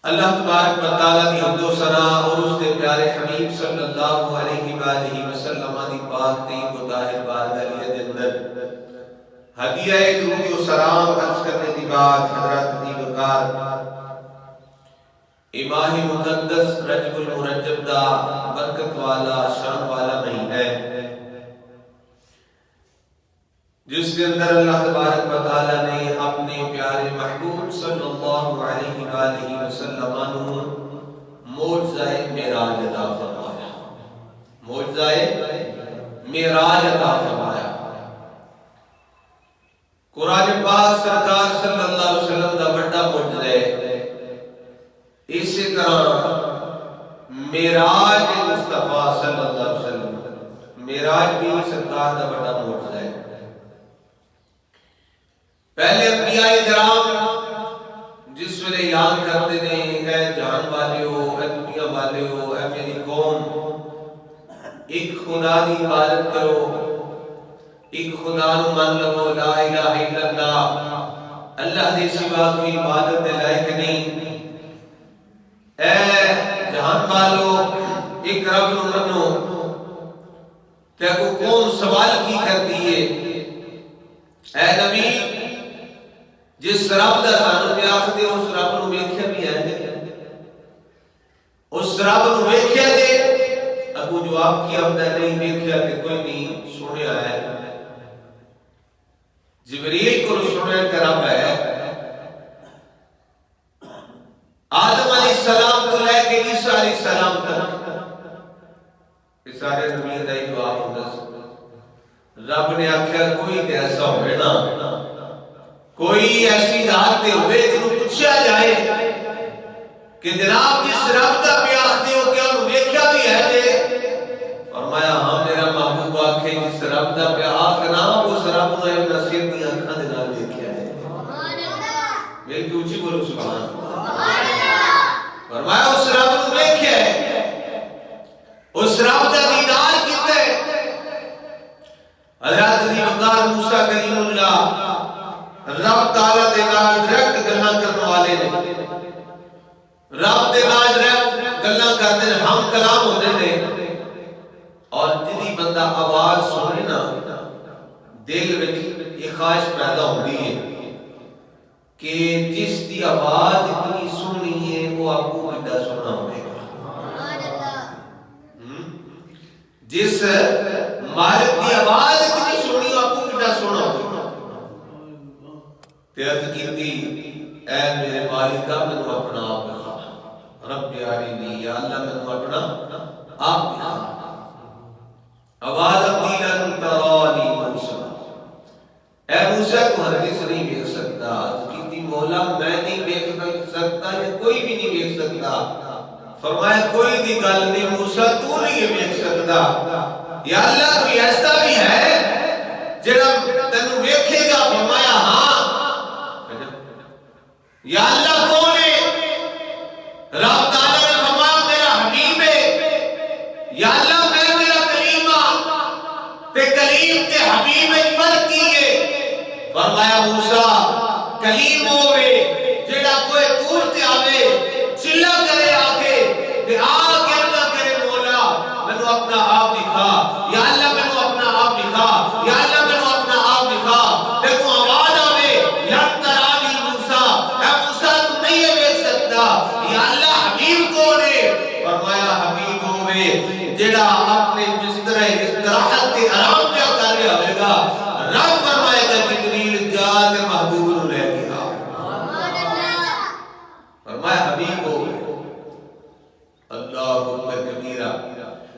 اللہ تبارک و تعالیٰ دی حمد و ثنا اور اس کے پیارے حبیب صلی اللہ علیہ وآلہ وسلم دی پاک طیب و طاہر بارگاہ دے اندر ہدیہ درود و سلام عرض کرنے کے بعد حضرات دی وقار ماہ مقدس رجب المرجب دا برکت والا شان والا مہینہ ہے جس کے اندر اللہ تبارک و تعالیٰ نے اپنے پیارے محبوب صلی اللہ علیہ وآلہ وسلم عنہ معجزہ معراج عطا فرمایا. معجزہ معراج عطا فرمایا. قرآن پاک سرکار صلی اللہ علیہ وسلم دا بڑا معجزہ ہے. اسی طرح معراج مصطفیٰ صلی اللہ علیہ وسلم معراج بھی سرکار دا بڑا معجزہ ہے. پہلے انبیاء کرام جس ویلے یاد کرتے نے اے جہان والے ہو، اے دنیا والے ہو، اے میری قوم، ایک خدا دی عبادت کرو، ایک خدا نو مان لو، لا الہ الا اللہ، اللہ دے سوا کوئی عبادت دے لائق نہیں. اے جہان والو ایک رب نو منو. تے کو قوم سوال کی کرتی ہے اے نبی جس رب دا سانو پیاس دے اس رب نو ویکھیا بھی ہے دے، اس رب نو ویکھیا دے. ابو جواب کیا ہوتا ہے نہیں ویکھیا تے کوئی نہیں سنیا ہے. جبریل کو سنیا کہ رب ہے. آدم علیہ السلام تو لے کے عیسیٰ علیہ السلام تک یہ سارے نبی دا ہی جواب ہوتا ہے. رب نے آخیا کوئی تے ایسا ہوئے نا، کوئی ایسی ذات دے ہوئے جنہوں پوچھا جائے کہ جناب جس رب دا پیاس دے ہو کیا انہوں ویکھیا بھی ہے دے؟ فرمایا ہاں میرا محبوب آکھے جس رب دا پیاس نہ اس رب نے اپنا سر دی آنکھاں دے نال ویکھیا ہے. میری تو اونچی بولو سبحان اللہ. فرمایا اس رب نو ویکھیا ہے، اس رب دا دیدار کیتا ہے. حضرت دی وقار موسیٰ کلیم اللہ رب تعالیٰ دے نال ڈائریکٹ گلاں کرنے والے نے. رب دے نال ڈائریکٹ گلاں کردے نے، ہم کلام ہوندے نے. اور جدی بندہ آواز سنے نا دل وچ یہ خواہش پیدا ہوندی ہے کہ جس دی آواز اتنی سونی ہے وہ آپ کو کتنا سونا ہوئے گا. جس مالک دی آواز اتنی سونی آپ کو کتنا سونا ہوئے گا. عرض کیتی اے میرے مالکہ میں تو اپنا آپ دکھا، رب ارنی، یا اللہ میں تو اپنا آپ دکھا. آواز اپنی لن ترانی موسیٰ، اے موسیٰ تو ہرگز نہیں دیکھ سکتا. عرض کیتی مولا میں نہیں دیکھ سکتا یا کوئی بھی نہیں دیکھ سکتا. فرمایا کوئی دی گل نہیں موسیٰ تو نہیں دیکھ سکتا. یا اللہ کوئی ایسا بھی ہے جڑا تینوں ویکھے گا؟ فرمایا ہاں. یا اللہ کون ہے؟ رب تعالیٰ نے فرمایا میرا حبیب ہے. یا اللہ میں میرا کلیم ہاں تے کلیم تے حبیب میں فرق کی ہے. فرمایا موسیٰ کلیم ہوئے جڑا کوئی دور تے آوے چلا کرے آکے تے آکے اللہ کرے مولا میں نے اپنا آپ دکھا. یا اللہ میں نے اپنا آپ دکھا. یا اللہ میں نے اپنا آپ دکھا. دیکھو آواز آوے لن ترانی موسیٰ، اے موسیٰ تو نہیں ہے دیکھ سکتا. یا اللہ حبیب کون ہے؟ فرمایا حبیب ہوئے جڑا اپنے بستر استراحت کے آرام کیا کر رہا ہوئے گا. رب فرمائے گا جبریل جا کے محبوب نو لے کے آ. فرمایا حبیب ہوئے. اللہم کبیرہ.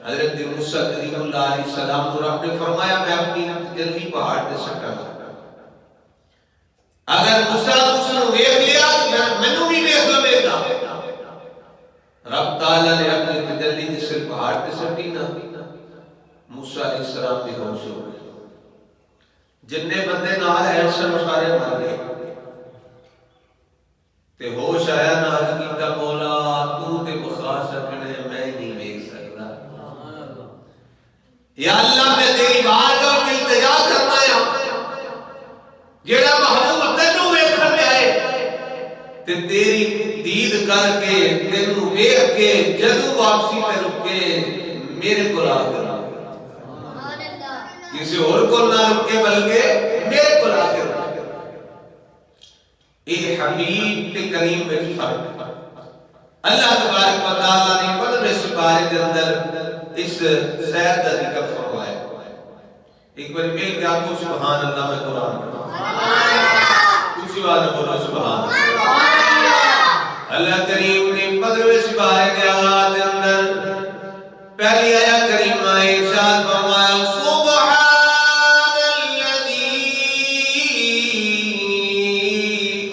حضرت موسیٰ کلیم اللہ علیہ السلام کو رب نے فرمایا میں اپنی جلدی پہاڑ پہ سٹا گا. اگر موسیٰ دوسروں ویکھ لیا تو میں نو بھی ویکھ لے گا. رب تعالیٰ نے اپنی تجلی جس سے پہاڑ پہ سٹی نا موسیٰ علیہ السلام بھی ہوش ہو گئے. جننے بندے نال ہیں سن سارے مر گئے تے ہوش آیا نہ عرض کیتا مولا تو تے بخا سکنے میں نہیں ویکھ سکتا. یا اللہ میں تیری بارگاہ کی التجا کرنا ہے جیڑا محبوب تینوں ویکھن میں آئے تے تیری دید کر کے تینوں ویکھ کے جدوں واپسی تے رکے میرے کو آ کر کسی اور کو نہ رکے بلکہ میرے کو آ کر اے حبیب تے کریم میں فرق اللہ تبارک و تعالی نے 15 سپارے دے اندر اس سیر دا ذکر فرمایا ایک بار مل کے آپ کو سبحان اللہ میں قرآن کچھ بات بولو سبحان اللہ کریم نے 15 سپارے دے آیات دے اندر پہلی آیت کریمہ ارشاد فرمایا سبحان الذی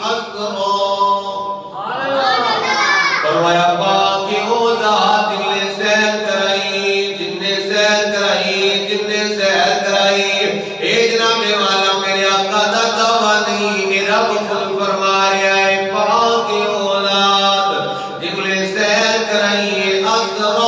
اسرا فرمایا پاک وہ ذات نے سیر کرائی جن نے سیر کرائی جن نے سیر کرائی اے جناب والا میرے آقا دا دعویٰ نہیں اے رب خود فرما رہا ہے پاک وہ ذات جن نے سیر کرائی اسرا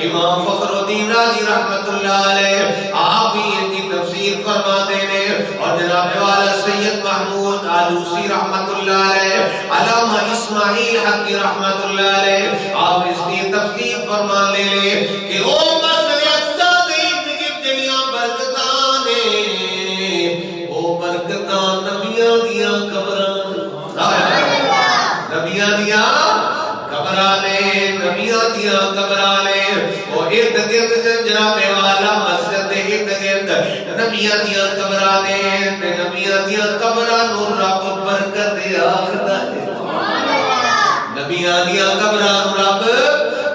امام فخر الدین رازی رحمت اللہ علیہ آپ بھی ان کی تفسیر فرماتے ہیں اور جناب والا سید محمود آلوسی رحمت اللہ علیہ علامہ اسماعیل حقی رحمت اللہ علیہ آپ اس کی تفسیر فرما لے لے کہ او مسئل اقصا دید کی جنیاں برکتانے او برکتان نبیاں دیا قبران نبیاں دیا قبرانے نبیاں دیا قبرانے وہ ارد گرد جناب والا مسجد ارد گرد نبیاں دیا قبرانے نبیاں دیا قبران رب برکت آخدا ہے نبیاں دیا قبران رب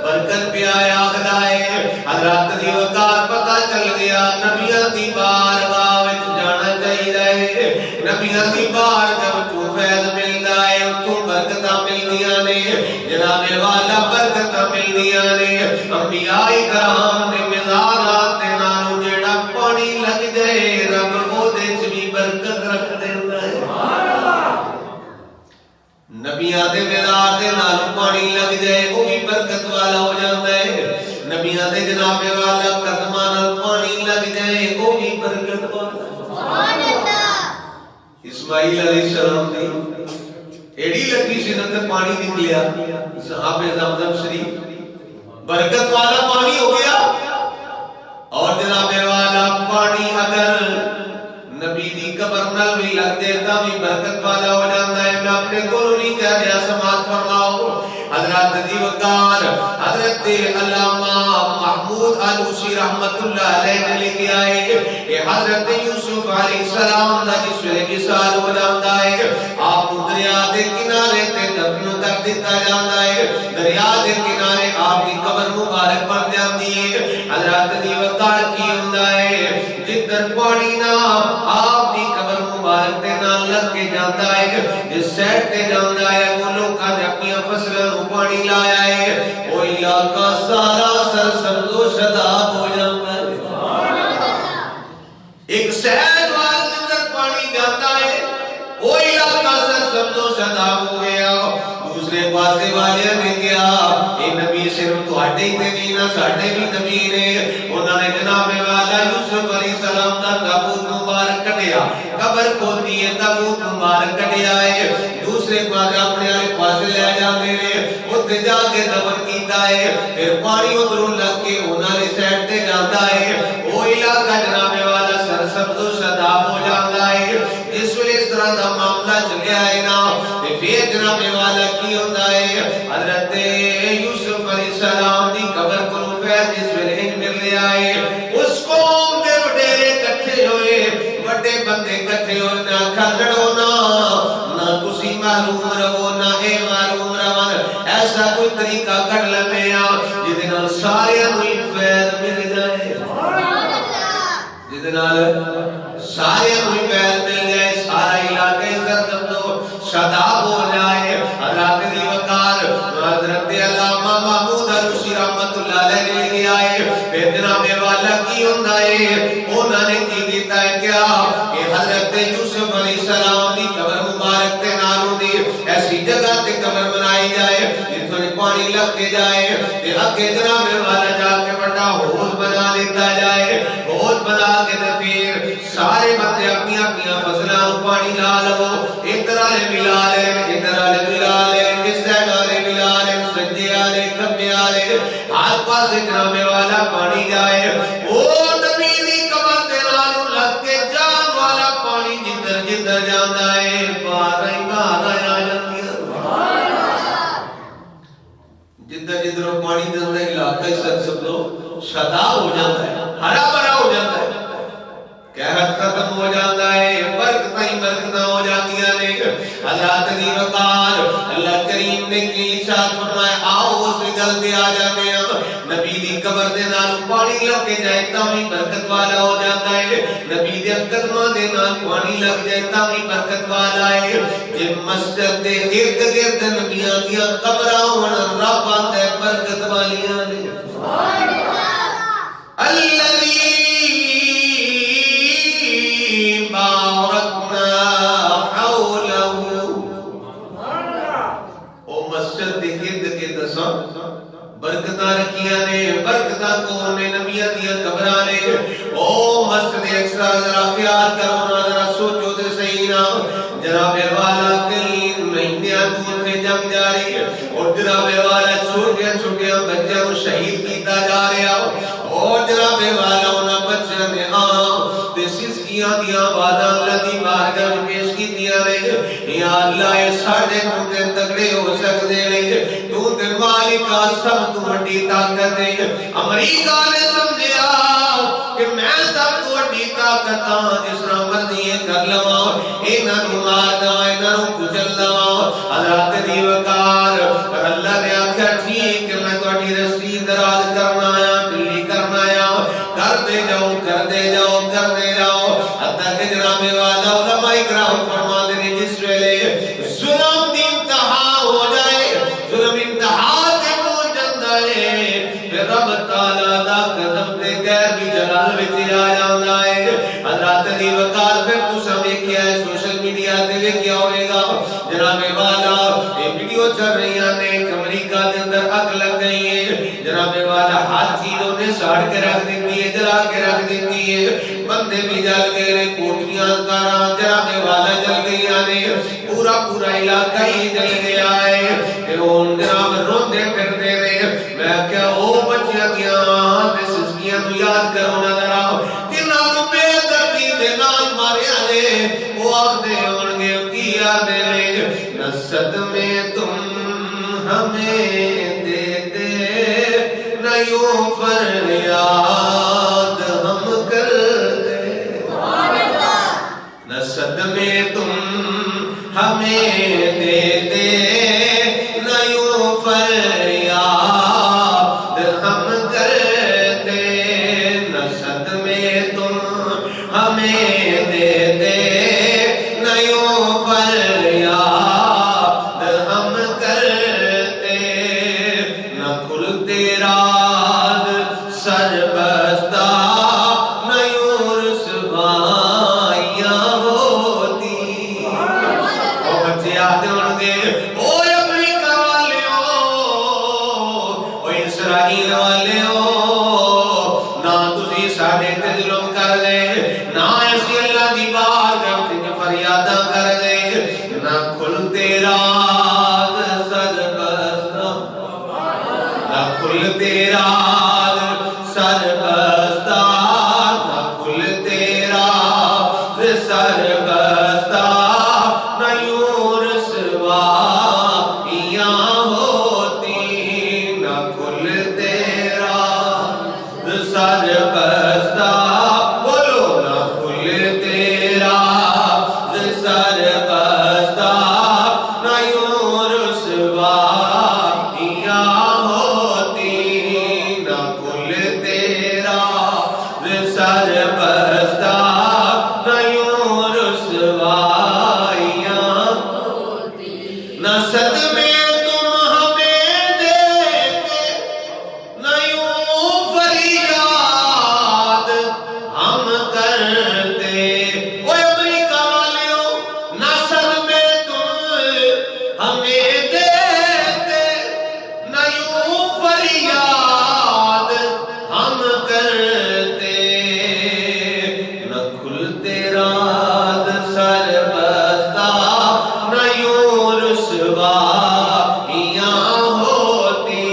برکت پہ آیا آخدا ہے حضرت دی وقار پتہ چل گیا نبیوں دی بارگاہ وچ جانا چاہیے نبیوں دی بارگاہ وچ فیض ملدا ہے اتوں برکتاں ملدیاں نے جناب والا برکتاں ملدیاں نے انبیاء کرام دے مزارات دے نالوں جیڑا پانی لگ جائے رب او دے وچ بھی برکت رکھ دیندا ہے نبیاں دے مزار دے نالوں پانی لگ جائے وہ بھی برکت والا ہو جاتا ہے نبیاں دے جناب والا قدماں نال پانی لگ جائے وہ بھی برکت والا سبحان اللہ اسماعیل علیہ السلام دی ایڑی لگی سی نہ پانی نکلیا صحابہ زمزم شریف برکت والا پانی ہو گیا اور جناب والا پانی اگر نبی دی قبر نال بھی لگ دیتا بھی برکت والا ہو جاتا ہے میں اپنے کولوں نہیں کہہ رہا سماعت فرماؤ حضرت دی وقار حضرت علامہ محمود علوسی رحمت اللہ علیہ نے لکھی آئے کہ حضرت یوسف علیہ السلام دا جس ویلے وصال ہو جاتا ہے آپ دریا دے کنارے تے دفن کر دیتا جاتا ہے دریا دے کنارے آپ کی قبر مبارک بن جاتی ہے حضرت دی وقار کی ہوندا ہے جدھر پانی نہ آپ دی قبر مبارک دے نال لگ کے جاتا ہے جس سیٹ تے جاتا ہے وہ لوکاں نے اپنی فصلوں نوں پانی لایا ہے وہ علاقہ سارا سرسبز و شاداب ہو جاتا ہے سبحان اللہ ایک سیل وال جدھر پانی جاتا ہے وہ علاقہ سرسبز و شاداب ہو گیا دوسرے پاسے والے نے کہا اے نبی صرف تواڈے ہی تے نہیں نہ ساڈے بھی نبی نے انہاں نے جناب والا یوسف علیہ السلام دا تابوت مبارک کڈیا قبر کھودی ہے تابوت مبارک کڈیا ہے دوسرے پاسے اپنے والے پاسے لے جاندے نے اوتھے جا کے دفن کیتا ہے پھر پانی ادھروں لگ کے انہاں نے سائڈ تے جاندا ہے وہ علاقہ جناب والا سرسبز و شاداب ہو جاندا ہے اس ویلے اس طرح دا معاملہ چلیا ہے نا تے پھر جناب والا کی ہوندا ہے حضرت یوسف علیہ السلام دی قبر کو فیض جس ویلے مل لیا ہے اس قوم دے وڈیرے اکٹھے ہوئے وڈے بندے اکٹھے ہوئے نہ کھلڑو نہ تسی معلوم رہو نہ اے معلوم رہو ایسا کوئی طریقہ کر لمے جدے نال سارے نوں فیض مل جائے سبحان اللہ جدے نال سارے نوں فیض مل جائے سارا علاقہ سرسبز و شاداب ہو جائے حضرت دی وقار حضرت علامہ محمود علوسی رحمت اللہ علیہ نے لکھی آئے پھر جناب والا کی ہوندا ہے انہاں نے کی کیتا ہے کیا کہ حضرت یوسف علیہ السلام دی قبر مبارک تے نالوں دی ایسی جگہ تے قبر بنائی جائے جتھوں پانی لگ کے جائے تے اگے جناب والا جا کے بڑا حوض بنا دیتا جائے حوض بنا کے تے پھر سارے بندے اپنی اپنی فصلاں نوں پانی لا لو ادھر والے ملا لے ادھر والے ملا لے اس سائڈ والے ملا لے سجے والے کھبے والے ہر پاسے جناب والا پانی جائے او نبی دی قبر دے نالوں لگ کے جان والا پانی جدھر جدھر جاندا ہے پار ہی گھر آ جاندی ہے سبحان اللہ جدھر جدھر پانی جاندا ہے علاقہ سرسبز و شاداب ہو جاتا ہے ہرا بھرا ہو جاتا ہے قحط ختم ہو جاتا ہے برکتاں ہی برکتاں ہو جاندیاں نے حضرت دی وقار اللہ کریم نے کی ارشاد فرمایا آؤ اس گل تے آ جاتے ہیں نبی دی قبر دے نال پانی لگ کے جائے تاں بھی برکت والا ہو جاتا ہے نبی دے قدماں دے نال پانی لگ جائے تاں بھی برکت والا ہے جے مسجد دے ارد گرد نبیاں دیاں قبراں ہون رب آندا ہے برکت والیاں نے سبحان اللہ الذی برکتاں رکھیاں نے برکتاں کون نے نبیاں دیاں قبراں نے او مسجد اقصی ذرا خیال کرو نا ذرا سوچو تے صحیح نا جناب والا کئی مہینیاں تو تے جنگ جاری اور جناب والا چھوٹے چھوٹے بچیاں کو شہید کیتا جا رہا اور جناب والا انہاں بچیاں نے تے سسکیاں دیاں آوازاں اللہ دی بارگاہ وچ پیش کیتیاں نے یا اللہ اے ساڈے تے تگڑے ہو سکدے نے تو تے مالک سب تو بڑی طاقت ہے امریکہ نے سمجھیا کہ میں سب تو بڑی طاقت ہاں جس طرح مرضی کر لواں انہاں نوں مار داں انہاں نوں کچل داں حضرت دی وقار پر اللہ نے آکھیا ٹھیک ہے میں تہاڈی رسی دراز کرنا آیا بلی جس ویلے ظلم دی انتہا ہو جائے ظلم انتہا تے پہنچ جاندا ہے پھر رب تعالیٰ دا قدم تے غیر بھی جلال وچ آ جاندا ہے حضرات علی وقار پھر تساں ویکھیا ہے سوشل میڈیا تے ویکھیا ہوئے گا جناب والا یہ ویڈیو چل رہی ہیں امریکہ دے اندر اگ لگ گئی ہے جناب والا ہر چیز انہیں ساڑ کے رکھ دیتی ہے جلا کے رکھ دیتی ہے بندے بھی جل گئے کوٹیاں کاراں جناب والا جل گئی نے پورا پورا علاقہ ہی جل گیا ہے کہ ان جناب روندے پھردے نے میں کیا او بچیاں گیاں تے سسکیاں تو یاد کرو نہ ذرا کناں نوں بے دردی دے نال ماریا نے وہ آخدے ہون گے کی آدھے نے نہ صدمے تم ہمیں دیتے نہ یوں فریاد ہم کرتے نہ صدمے تم ہمیں دیتے نہ یوں فریاد ہم کرتے نہ صدمے تم ہمیں دیتے نہ یوں فریاد ہم کرتے نہ کھلتے راز سر بستہ نہ یوں رسوائیاں ہوتی او بچے آتے ہونگے او امریکہ والے ہو او اسرائیل والے ہو نہ تسی ساڑھے تے ظلم کر لے نہ ایسی اللہ دی بارگاہ تے فریاداں کر لے نہ کھلتے راز سر بستہ نہ کھلتے راز سر بستہ نہ کھلتے راز سر بستہ نہ یوں رسوائیاں ہوتی نہ کھلتے راز سر بستہ بولو نہ کھلتے راز سر بستہ نہ یوں رسوائیاں ہوتی نہ کھلتے راز سر بستہ نہ یوں رسوائیاں نہ صدمے تم ہمیں دیتے نہ یوں فریاد ہم کرتے اوہ امریکہ والے ہو نہ صدمے تم ہمیں دیتے نہ یوں فریاد ہم کرتے نہ کھلتے راز سر بستہ نہ یوں رسوائیاں ہوتی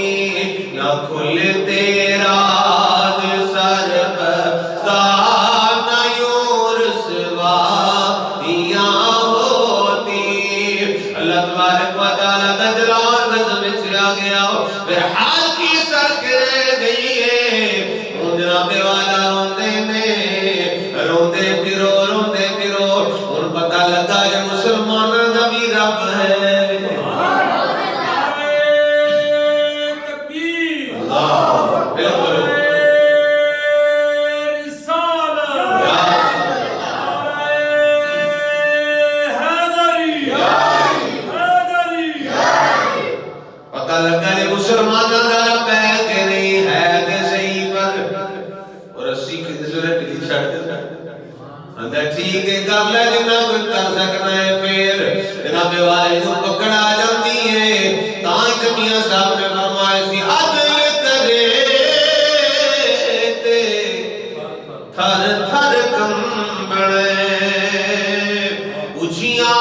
نہ کھلتے راز سر بستہ نہ یوں رسوائیاں ہوتی اللہ تبارک و تعالیٰ کا جلال نظم وچ آ گیا پھر حال کی سر کے رہ گئی ہے ان جناب والا روندے نے روندے پھرو ان پتہ لگا کہ مسلمانوں کا بھی رب ہے اللہ بالکل پتہ لگا کہ مسلمانوں کا رب ہے کہ نہیں ہے کہ صحیح پر اور اسی کی ضرورت نہیں چھڑ دیتا اندر ٹھیک ہے کر لے جنہ کچھ کر سکنا ہے پھر جناب والے جو پکڑ آ جاتی ہے تاں کمیاں صاحب نے فرمایا سی عدل کرے تے تھر تھر کمبڑے اچھیاں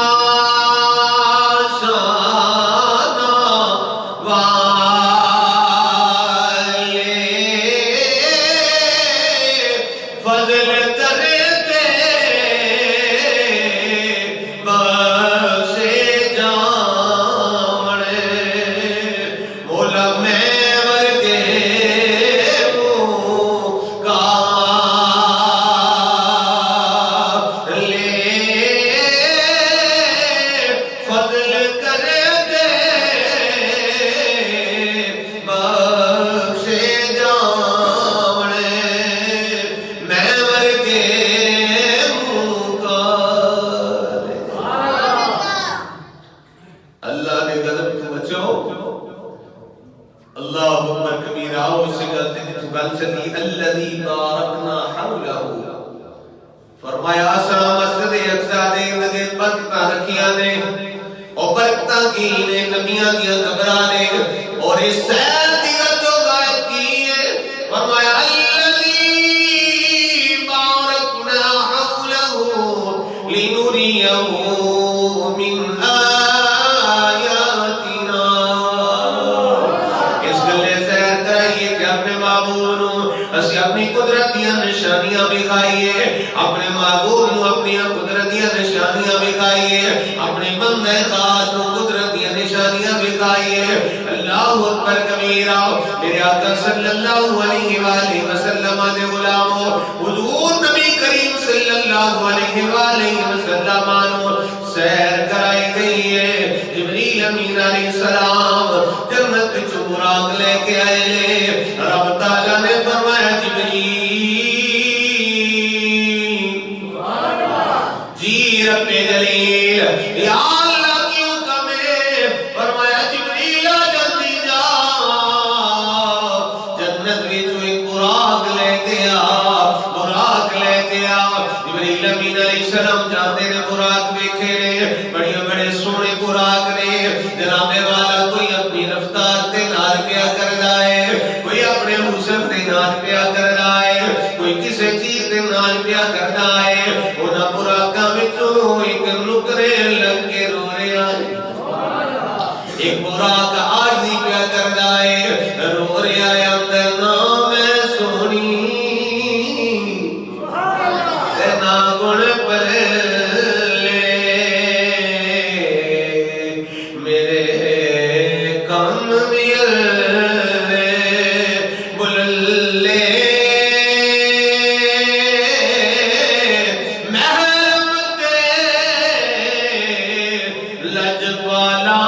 کے گل چلی الذی بارکنا حولہ فرمایا اسا مسجد اقصی دے اندر برکتاں رکھیاں نے اور برکتاں کی نے نبیاں دیاں قبراں نے اور اس سیر دی جو غائب کی ہے فرمایا الذی بارکنا حولہ لنریہ من آیاتنا اس گلے سیر کرائیے کہ اپنے معبود اسی اپنی قدرت دیاں نشانیاں بکھائیے اپنے معبود نو اپنی قدرت دیاں نشانیاں بکھائیے اپنے بندے خاص نو قدرت دیاں نشانیاں بکھائیے اللہ اکبر کبیرہ میرے آقا صلی اللہ علیہ وآلہ وسلم دے غلاموں حضور نبی کریم صلی اللہ علیہ وآلہ وسلم سیر کرائی گئی ہے جبریل امین علیہ السلام جنت وچ براق لے کے آئے لے رب تعالیٰ نے فرمایا جبریل جی رب جلیل یا اللہ کیوں کمے فرمایا جبریل جلدی جا جنت وچ ایک براق لے کے آ جبریل امین علیہ السلام جاتے نے براق ویکھے نے بڑے بڑے سونے براق نے جناب والا کوئی اپنی رفتار تے نال پیا کردا ہے کوئی اپنے حسن تے نال پیا کردا ہے کوئی کسے چیز تے نال پیا کردا ہے انہاں براقاں وچوں ایک نکرے لگ کے رو رہا ہے ایک براق عاجزی پیا کردا ہے رو رہا ہے اندر نام ہے سونی تے نا گن پلے میرے کان ویل بللے محرم تے لجپالا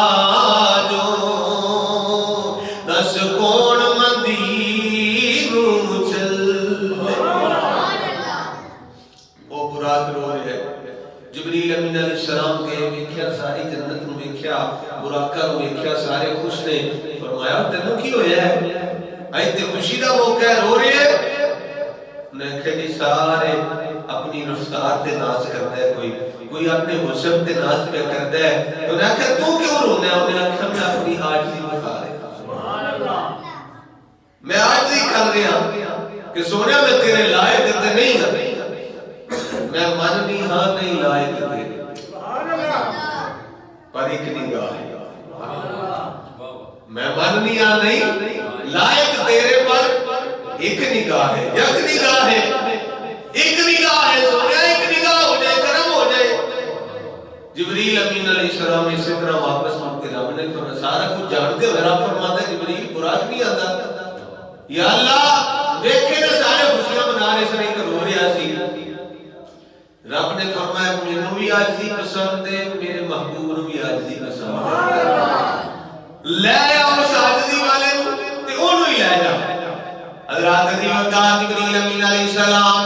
باجو دس کون مدینو چل وہ براق رو رہے ہیں جبریل امین علیہ السلام کے ویکھیا ساری جنت نو ویکھیا براقاں نو ویکھیا سارے خوش نے فرمایا تینوں کی ہویا ہے اج تے خوشی دا موقع ہے رو رہے ہیں انہیں کہا جی سارے اپنی رفتار تے ناز کرتا ہے کوئی اپنے حسن تے ناز پہ کرتا ہے انہیں کہا تو کیوں رونا ہے انہیں کہا میں اپنی عاجزی بتا رہا میں عاجزی کر رہا کہ سونے میں تیرے لائق تے نہیں ہے میں من نہیں ہاں نہیں لائق تیرے پر ایک نگاہ ہے میں من نہیں ہاں نہیں لائق تیرے پر ایک نگاہ ہے یک نگاہ ہے ایک نگاہ ہے سونے ایک نگاہ ہو جائے کرم ہو جائے جبریل امین علیہ السلام اسی طرح واپس مانگ کے رب نے فرمایا سارا کچھ جانتے ہو رب فرماتا ہے جبریل براق نہیں آتا یا اللہ دیکھے نہ سارے خوشیاں منا رہے سے نہیں کرو رہا سی رب نے فرمایا مینوں بھی عاجزی پسند ہے میرے محبوب نوں بھی عاجزی پسند ہے لے آؤ اس عاجزی والے نوں تے اونوں ہی لے جا حضرات دی وقت جبریل امین علیہ السلام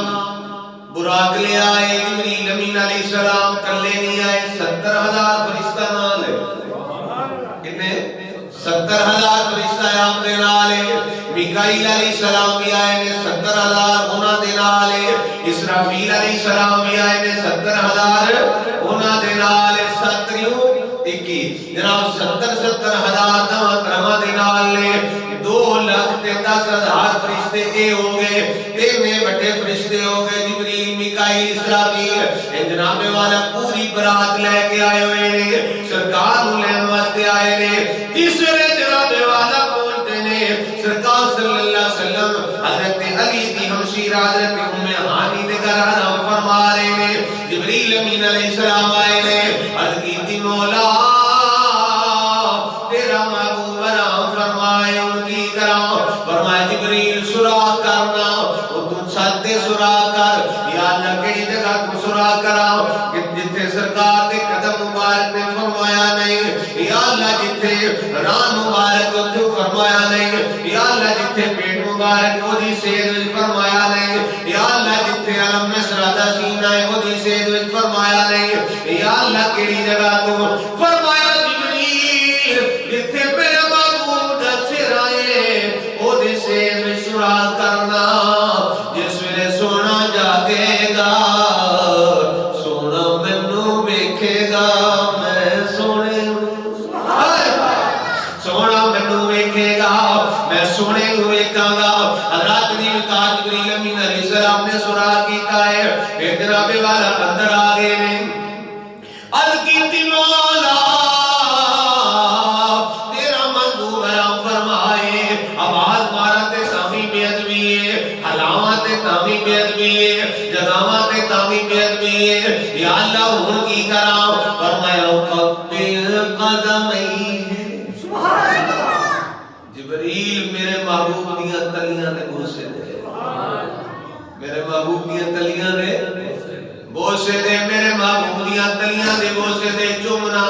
براق لے آئے جبریل امین علیہ السلام کلے نہیں آئے 70,000 فرشتہ نال ہے کتنے 70,000 فرشتہ آپ دے نال ہے میکائیل علیہ السلام بھی آئے نے 70,000 انہاں دے نال ہے اسرافیل علیہ السلام بھی آئے نے 70,000 انہاں دے نال ہے 71 جناب 70,000 دواں کرما دے نال نے 2,10,000 فرشتے اے ہو گئے تینے بڑے فرشتے ہو گئے جبریل میکائیل اسرافیل جناب والا پوری برات لے کے آئے ہوئے نے سرکار نوں لین واسطے آئے نے تیسرے جناب والا پہنچے نے سرکار صلی اللہ علیہ وسلم حضرت علی دی ہمشیرہ حضرت ام ہانی دے گھر آرام فرما رہے نے جبریل امین علیہ السلام آئے نے عرض کی تھی مولا تیرا محبوب آرام فرمائے ان کی کرام فرمائے جبریل سراغ کرنا وہ تو چھاتے سراغ کر یا اللہ کیڑی جگہ تو سراغ کرا جتھے سرکار دے قدم مبارک نے فرمایا نہیں یا اللہ جتھے ران مبارک تو فرمایا نہیں یا اللہ جتھے پیٹ مبارک وہ دی سید فرمایا نہیں یا اللہ جتھے علم نشرہ دا سینہ ہے وہ دی سید فرمایا نہیں یا اللہ کیڑی جگہ تو فرمایا جبریل جتھے میرا محبوب دا سر آئے وہ دی گا. حضرات نے کہا جبریل امین علیہ السلام نے سراغ کیتا ہے. پھر جناب والا اندر آ گئے نے عرض کی مولا تیرا محبوب آرام فرمائے. آواز مارا تے تامی بے ادبی ہے, حلاواں تے تامی بے ادبی ہے, جگاواں تے تامی بے ادبی ہے. یا اللہ ہن کی کراں؟ فرمایا قبل قدمی ہے. سبحان اللہ. جبریل میرے محبوب دیاں تلیاں دے بوسے دے, میرے محبوب دیاں تلیاں دے بوسے دے, میرے محبوب دیاں تلیاں دے بوسے دے. چومنا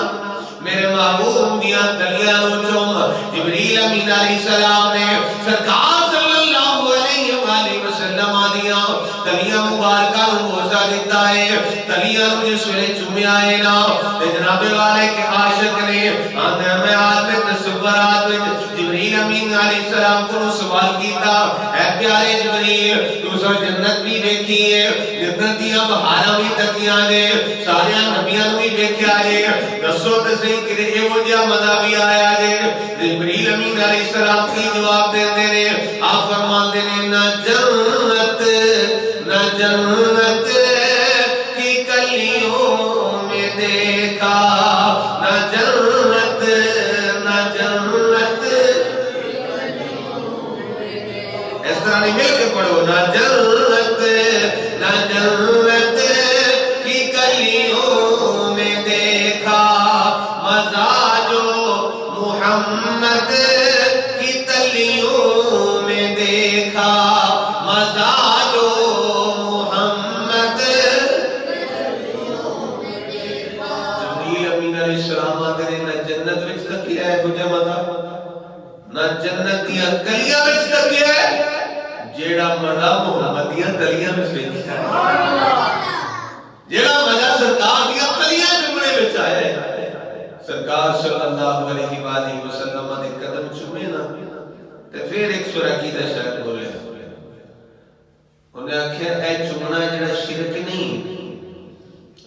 میرے محبوب دیاں تلیاں نو چوم. جبریل امین علیہ السلام نے سرکار صلی اللہ علیہ وآلہ وسلم دیاں تلیاں مبارکہ نو بوسا دیتا ہے. تلیاں نو جس ویلے چومیا ہے نا تے جناب والے کے عاشق نے آندے میں آتے تصورات وچ جبریل امین علیہ السلام کو سوال کیتا, اے پیارے جبریل تو سو جنت بھی دیکھی ہے, جنت دیاں بہاراں بھی تکیاں نے, سارے نبیاں بھی دیکھیا جے, دسو تے صحیح کہ ایہو جہا مزہ بھی آیا جے؟ جبریل امین علیہ السلام کی جواب دیندے نے, آپ فرماندے نے نہ جنت نہ جنت کی کلیوں میں دیکھا, نہ جنت نہ جنت. اس طرح نہیں مل کے پڑھو, نہ جنت نہ جنت کی کلیوں میں دیکھا مزہ جو محمد کی تلیوں میں دیکھا, مزہ جو محمد. جبریل امین علیہ السلام آتے نے نہ جنت وچ تکیا ہے کچھ مزہ, نہ جنت دیاں کلیاں وچ تکیا ہے جیڑا مزہ محمد دیاں تلیاں وچ دیکھیا ہے, جیڑا مزہ سرکار دیاں تلیاں چومنے وچ آیا ہے. سرکار صلی اللہ علیہ وآلہ وسلم دے قدم چومے نا تے پھر ایک سراکی دا شاعر بولے, انہیں آکھیا اے چومنا جڑا شرک نہیں,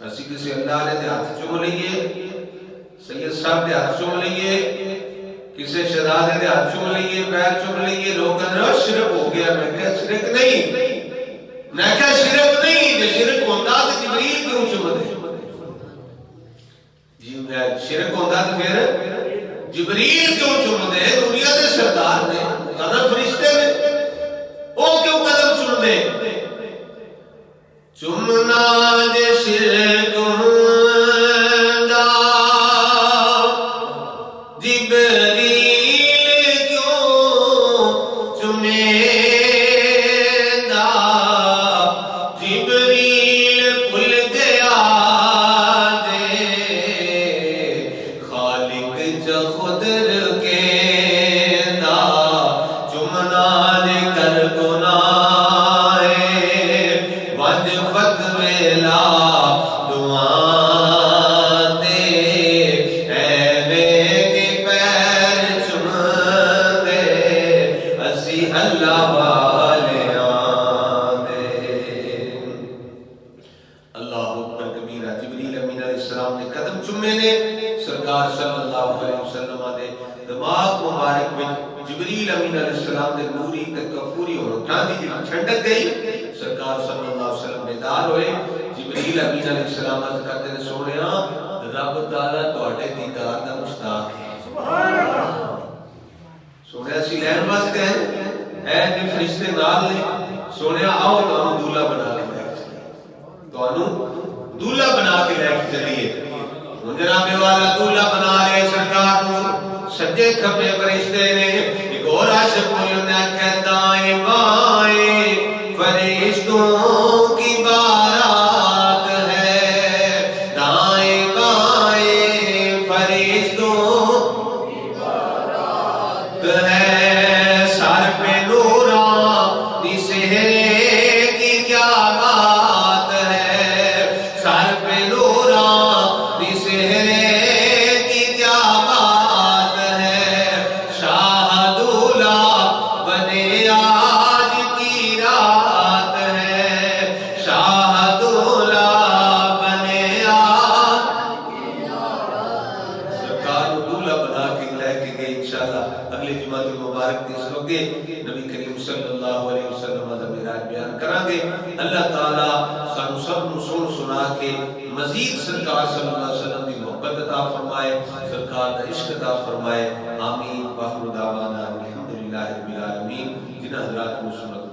اسی کسی اللہ علیہ دے ہاتھ چوم لئیے, سید صاحب دے ہاتھ چوم لئیے, کسی شہزادے دے ہاتھ چوم لئیے, پیر چوم لئیے, لوگ کہتے ہیں شرک ہو گیا. میں کہا شرک نہیں, میں کہا شرک نہیں, جو شرک ہوتا تو جبریل کیوں چوم دے؟ شرک ہوتا تو پھر جبریل کیوں چوم دے؟ دنیا دے سردار نے, قدم فرشتے نے, وہ کیوں قدم چوم دے؟ چومنا جے شرک ہوندا جبریل کیوں چومے دا, جبریل بھول گیا دے خالق چا خدر کے دا, چومنا دے کر گناہ وج فتوے لا دعا دے, اے میرے پیر چوم دے اسی اللہ والیاں دے. اللہ اکبر کبیرہ. جبریل امین علیہ السلام نے قدم چومے نے, سرکار صلی اللہ علیہ وسلم دے دماغ مبارک وچ جبریل امین علیہ السلام دے نوری تے کفوری ہوٹھاں دی جڑی ٹھنڈک گئی, سرکار صلی اللہ علیہ وسلم بیدار ہوئے. جبریل امین علیہ السلام عرض کرتے نے سونیا رب تعالیٰ تواڈے دیدار دا مشتاق ہے. سبحان اللہ. سونیا سی لین واسطے ہیں, اے دے فرشتے نال نے, سونیا آؤ تانوں دولہا بنا کے لے کے چلیے, تانوں دولہا بنا کے لے کے چلیے. جناب والا دولہا بنا لے سرکار کو, سجے کھبے فرشتے نے, ایک اور عاشق بولنا کہ دائیں بائیں فرشتوں کی بارات ہے, دائیں بائیں فرشتوں کی بارات ہے, سر پہ نورانی سہرے کی کیا بات ہے, سر پہ نورانی سہرے کی کیا بات ہے, شاہ دولہا بنے گے انشاءاللہ اگلے جمعہ المبارک اس وقت نبی کریم صلی اللہ علیہ وسلم دا معراج بیان کریں گے. اللہ تعالی سانو سب نو سن سنا کے مزید سرکار صلی اللہ علیہ وسلم دی محبت عطا فرمائے, سرکار دا عشق عطا فرمائے. آمین. واخر دعوانا الحمدللہ رب العالمین. جنہ حضرات کو سنت